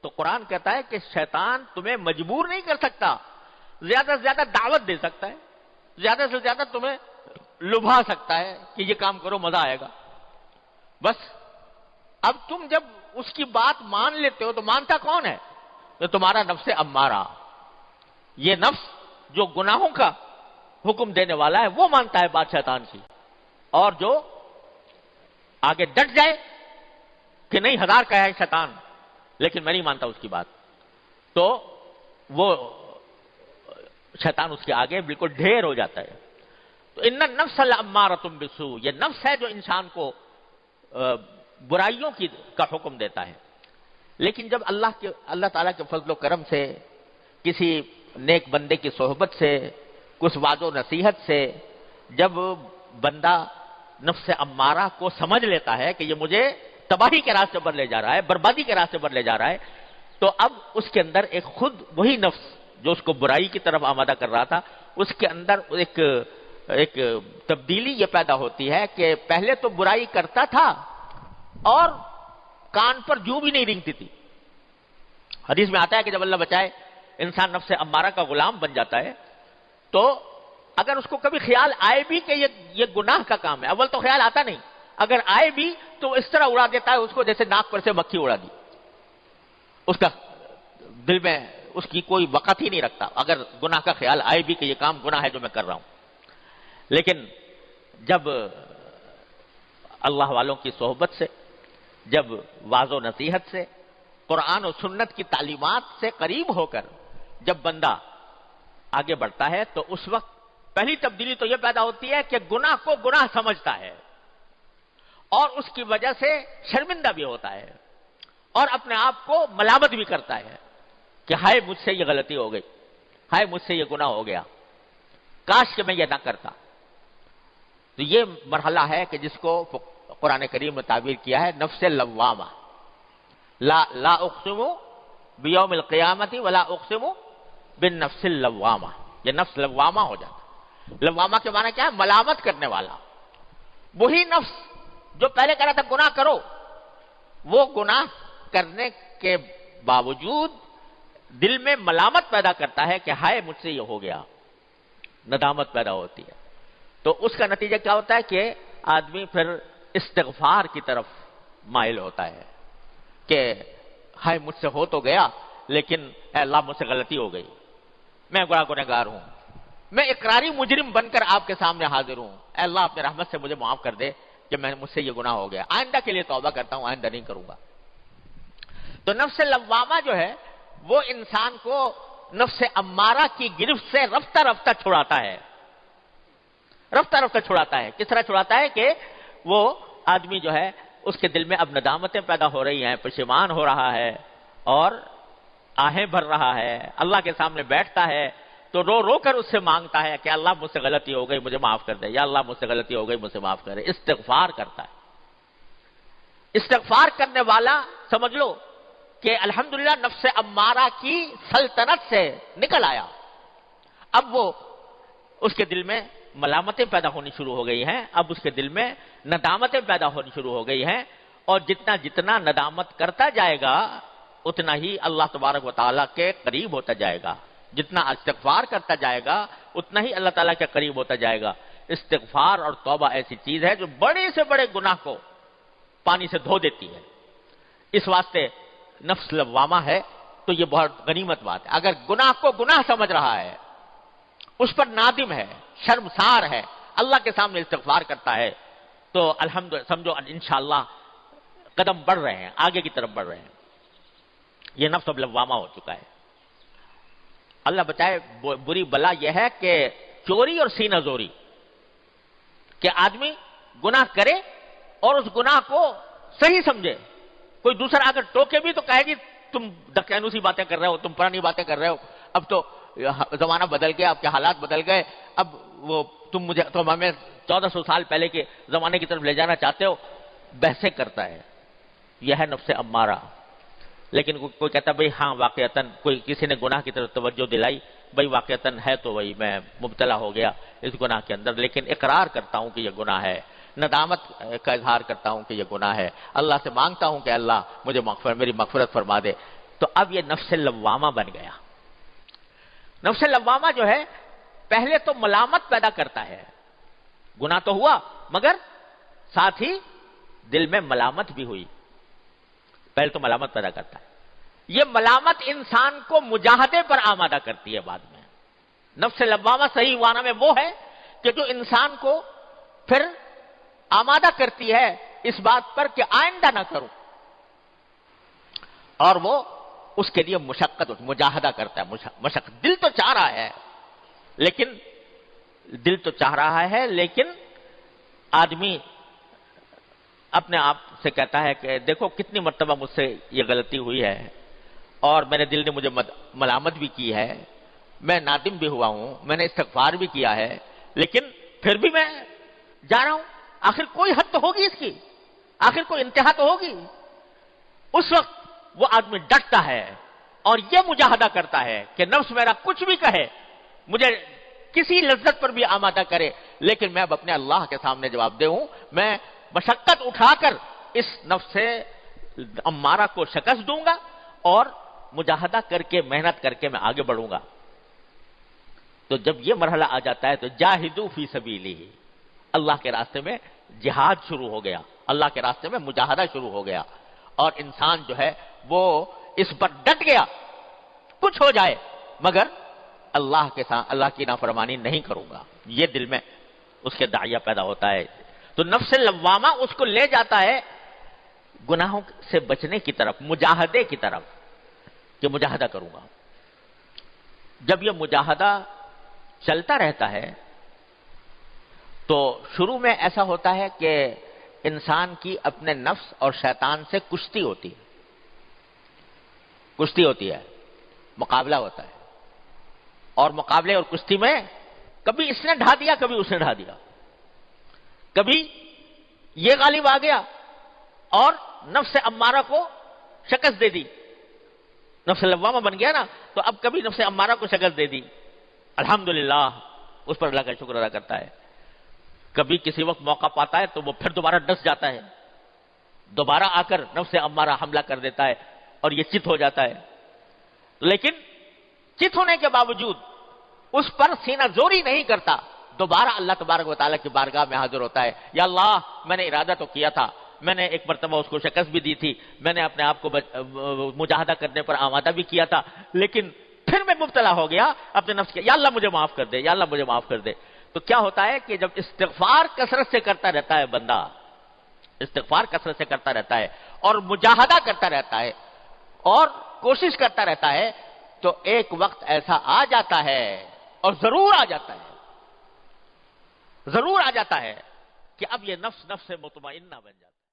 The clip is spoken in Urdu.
تو قرآن کہتا ہے کہ شیطان تمہیں مجبور نہیں کر سکتا، زیادہ سے زیادہ دعوت دے سکتا ہے، زیادہ سے زیادہ تمہیں لبھا سکتا ہے کہ یہ کام کرو مزہ آئے گا، بس۔ اب تم جب اس کی بات مان لیتے ہو تو مانتا کون ہے؟ تو تمہارا نفس امارہ، یہ نفس جو گناہوں کا حکم دینے والا ہے وہ مانتا ہے بات شیطان کی، اور جو آگے ڈٹ جائے کہ نہیں ہزار کا ہے شیطان لیکن میں نہیں مانتا اس کی بات، تو وہ شیطان اس کے آگے بالکل ڈھیر ہو جاتا ہے۔ تو ان النفس لامارۃ بالسوء، یہ نفس ہے جو انسان کو برائیوں کا حکم دیتا ہے۔ لیکن جب اللہ تعالیٰ کے فضل و کرم سے، کسی نیک بندے کی صحبت سے، کچھ وعظ و نصیحت سے جب بندہ نفس امارہ کو سمجھ لیتا ہے کہ یہ مجھے تباہی کے راستے پر لے جا رہا ہے، بربادی کے راستے پر لے جا رہا ہے، تو اب اس کے اندر ایک خود وہی نفس جو اس کو برائی کی طرف آمادہ کر رہا تھا، اس کے اندر ایک تبدیلی یہ پیدا ہوتی ہے کہ پہلے تو برائی کرتا تھا اور کان پر جوں بھی نہیں رینگتی تھی۔ حدیث میں آتا ہے کہ جب اللہ بچائے انسان نفس امارہ کا غلام بن جاتا ہے تو اگر اس کو کبھی خیال آئے بھی کہ یہ گناہ کا کام ہے، اول تو خیال آتا نہیں، اگر آئے بھی تو اس طرح اڑا دیتا ہے اس کو جیسے ناک پر سے مکھی اڑا دی، اس کا دل میں اس کی کوئی وقت ہی نہیں رکھتا اگر گناہ کا خیال آئے بھی کہ یہ کام گناہ ہے جو میں کر رہا ہوں۔ لیکن جب اللہ والوں کی صحبت سے، جب واعظ و نصیحت سے، قرآن و سنت کی تعلیمات سے قریب ہو کر جب بندہ آگے بڑھتا ہے تو اس وقت پہلی تبدیلی تو یہ پیدا ہوتی ہے کہ گناہ کو گناہ سمجھتا ہے اور اس کی وجہ سے شرمندہ بھی ہوتا ہے اور اپنے آپ کو ملامت بھی کرتا ہے کہ ہائے مجھ سے یہ غلطی ہو گئی، ہائے مجھ سے یہ گناہ ہو گیا، کاش کہ میں یہ نہ کرتا۔ تو یہ مرحلہ ہے کہ جس کو قرآن کریم نے تعبیر کیا ہے نفس لوامہ، لا اقسم بیوم القیامت ولا اقسم بالنفس اللوامہ، یہ نفس لوامہ ہو جاتا۔ لوامہ کے معنی کیا ہے؟ ملامت کرنے والا، وہی نفس جو پہلے کہہ رہا تھا گناہ کرو، وہ گناہ کرنے کے باوجود دل میں ملامت پیدا کرتا ہے کہ ہائے مجھ سے یہ ہو گیا، ندامت پیدا ہوتی ہے۔ تو اس کا نتیجہ کیا ہوتا ہے کہ آدمی پھر استغفار کی طرف مائل ہوتا ہے کہ ہائے مجھ سے ہو تو گیا لیکن اے اللہ مجھ سے غلطی ہو گئی، میں گنہگار ہوں، میں اقراری مجرم بن کر آپ کے سامنے حاضر ہوں، اے اللہ اپنے رحمت سے مجھے معاف کر دے کہ مجھ سے یہ گناہ ہو گیا، آئندہ کے لیے توبہ کرتا ہوں، آئندہ نہیں کروں گا۔ تو نفس لوامہ جو ہے وہ انسان کو نفس امارہ کی گرفت سے رفتہ رفتہ چھڑاتا ہے، رفتہ رفتہ چھڑاتا ہے۔ کس طرح چھڑاتا ہے کہ وہ آدمی جو ہے اس کے دل میں اب ندامتیں پیدا ہو رہی ہیں، پشیمان ہو رہا ہے اور آہیں بھر رہا ہے، اللہ کے سامنے بیٹھتا ہے تو رو رو کر اس سے مانگتا ہے کہ اللہ مجھ سے غلطی ہو گئی مجھے معاف کر دے، یا اللہ مجھ سے غلطی ہو گئی مجھ سے معاف کر دے، استغفار کرتا ہے۔ استغفار کرنے والا سمجھ لو کہ الحمدللہ نفس امارہ کی سلطنت سے نکل آیا، اب وہ اس کے دل میں ملامتیں پیدا ہونی شروع ہو گئی ہیں، اب اس کے دل میں ندامتیں پیدا ہونی شروع ہو گئی ہیں، اور جتنا جتنا ندامت کرتا جائے گا اتنا ہی اللہ تبارک و تعالیٰ کے قریب ہوتا جائے گا، جتنا استغفار کرتا جائے گا اتنا ہی اللہ تعالیٰ کے قریب ہوتا جائے گا۔ استغفار اور توبہ ایسی چیز ہے جو بڑے سے بڑے گناہ کو پانی سے دھو دیتی ہے، اس واسطے نفس لوامہ ہے تو یہ بہت غنیمت بات ہے۔ اگر گناہ کو گناہ سمجھ رہا ہے، اس پر نادم ہے، شرمسار ہے، اللہ کے سامنے استغفار کرتا ہے تو الحمدللہ سمجھو انشاءاللہ قدم بڑھ رہے ہیں، آگے کی طرف بڑھ رہے ہیں۔ یہ نفس اب لوامہ ہو چکا ہے۔ اللہ بچائے بری بلا یہ ہے کہ چوری اور سینہ زوری، کہ آدمی گناہ کرے اور اس گناہ کو صحیح سمجھے، کوئی دوسرا اگر ٹوکے بھی تو کہے گی تم دقیانوسی باتیں کر رہے ہو، تم پرانی باتیں کر رہے ہو، اب تو زمانہ بدل گیا، اب کے حالات بدل گئے، اب وہ تم ہمیں 1400 سال پہلے کے زمانے کی طرف لے جانا چاہتے ہو، بحثیں کرتا ہے۔ یہ ہے نفس امارہ۔ لیکن کوئی کہتا ہے بھئی ہاں واقعتاً کوئی کسی نے گناہ کی طرف توجہ دلائی، بھئی واقعتاً ہے تو وہی میں مبتلا ہو گیا اس گناہ کے اندر، لیکن اقرار کرتا ہوں کہ یہ گناہ ہے، ندامت کا اظہار کرتا ہوں کہ یہ گناہ ہے، اللہ سے مانگتا ہوں کہ اللہ مجھے میری مغفرت فرما دے، تو اب یہ نفس لوامہ بن گیا۔ نفس لوامہ جو ہے پہلے تو ملامت پیدا کرتا ہے، گناہ تو ہوا مگر ساتھ ہی دل میں ملامت بھی ہوئی، پہلے تو ملامت پیدا کرتا ہے۔ یہ ملامت انسان کو مجاہدے پر آمادہ کرتی ہے بعد میں۔ نفس لوامہ صحیح معنی میں وہ ہے کہ جو انسان کو پھر آمادہ کرتی ہے اس بات پر کہ آئندہ نہ کروں، اور وہ اس کے لیے مشقت مجاہدہ کرتا ہے، مشقت۔ دل تو چاہ رہا ہے لیکن آدمی اپنے آپ سے کہتا ہے کہ دیکھو کتنی مرتبہ مجھ سے یہ غلطی ہوئی ہے اور میرے دل نے مجھے ملامت بھی کی ہے، میں نادم بھی ہوا ہوں، میں نے استغفار بھی کیا ہے، لیکن پھر بھی میں جا رہا ہوں، آخر کوئی حد تو ہوگی اس کی، آخر کوئی انتہا تو ہوگی۔ اس وقت وہ آدمی ڈٹتا ہے اور یہ مجاہدہ کرتا ہے کہ نفس میرا کچھ بھی کہے، مجھے کسی لذت پر بھی آمادہ کرے، لیکن میں اب اپنے اللہ کے سامنے جواب دے ہوں، میں مشقت اٹھا کر اس نفس سے امارہ کو شکست دوں گا اور مجاہدہ کر کے محنت کر کے میں آگے بڑھوں گا۔ تو جب یہ مرحلہ آ جاتا ہے تو جاہدوا فی سبیلہ، اللہ کے راستے میں جہاد شروع ہو گیا، اللہ کے راستے میں مجاہدہ شروع ہو گیا، اور انسان جو ہے وہ اس پر ڈٹ گیا، کچھ ہو جائے مگر اللہ کے ساتھ اللہ کی نافرمانی نہیں کروں گا، یہ دل میں اس کے داعیہ پیدا ہوتا ہے۔ تو نفس لوامہ اس کو لے جاتا ہے گناہوں سے بچنے کی طرف، مجاہدے کی طرف، کہ مجاہدہ کروں گا۔ جب یہ مجاہدہ چلتا رہتا ہے تو شروع میں ایسا ہوتا ہے کہ انسان کی اپنے نفس اور شیطان سے کشتی ہوتی ہے، مقابلہ ہوتا ہے، اور مقابلے اور کشتی میں کبھی اس نے ڈھا دیا کبھی اس نے ڈھا دیا، کبھی یہ غالب آ گیا اور نفس امارہ کو شکست دے دی، نفس لوامہ بن گیا نا، تو اب کبھی نفس امارہ کو شکست دے دی، الحمدللہ اس پر اللہ کا شکر ادا کرتا ہے۔ کبھی کسی وقت موقع پاتا ہے تو وہ پھر دوبارہ ڈس جاتا ہے، دوبارہ آ کر نفس امارہ حملہ کر دیتا ہے اور یہ چت ہو جاتا ہے، لیکن چت ہونے کے باوجود اس پر سینہ زوری نہیں کرتا، دوبارہ اللہ تبارک و تعالیٰ کی بارگاہ میں حاضر ہوتا ہے، یا اللہ میں نے ارادہ تو کیا تھا، میں نے ایک مرتبہ اس کو شکست بھی دی تھی، میں نے اپنے آپ کو مجاہدہ کرنے پر آمادہ بھی کیا تھا، لیکن پھر میں مبتلا ہو گیا اپنے نفس کے، یا اللہ مجھے معاف کر دے، یا اللہ مجھے معاف کر دے۔ تو کیا ہوتا ہے کہ جب استغفار کثرت سے کرتا رہتا ہے بندہ، استغفار کثرت سے کرتا رہتا ہے اور مجاہدہ کرتا رہتا ہے اور کوشش کرتا رہتا ہے، تو ایک وقت ایسا آ جاتا ہے، اور ضرور آ جاتا ہے کہ اب یہ نفس سے مطمئنہ بن جاتا ہے۔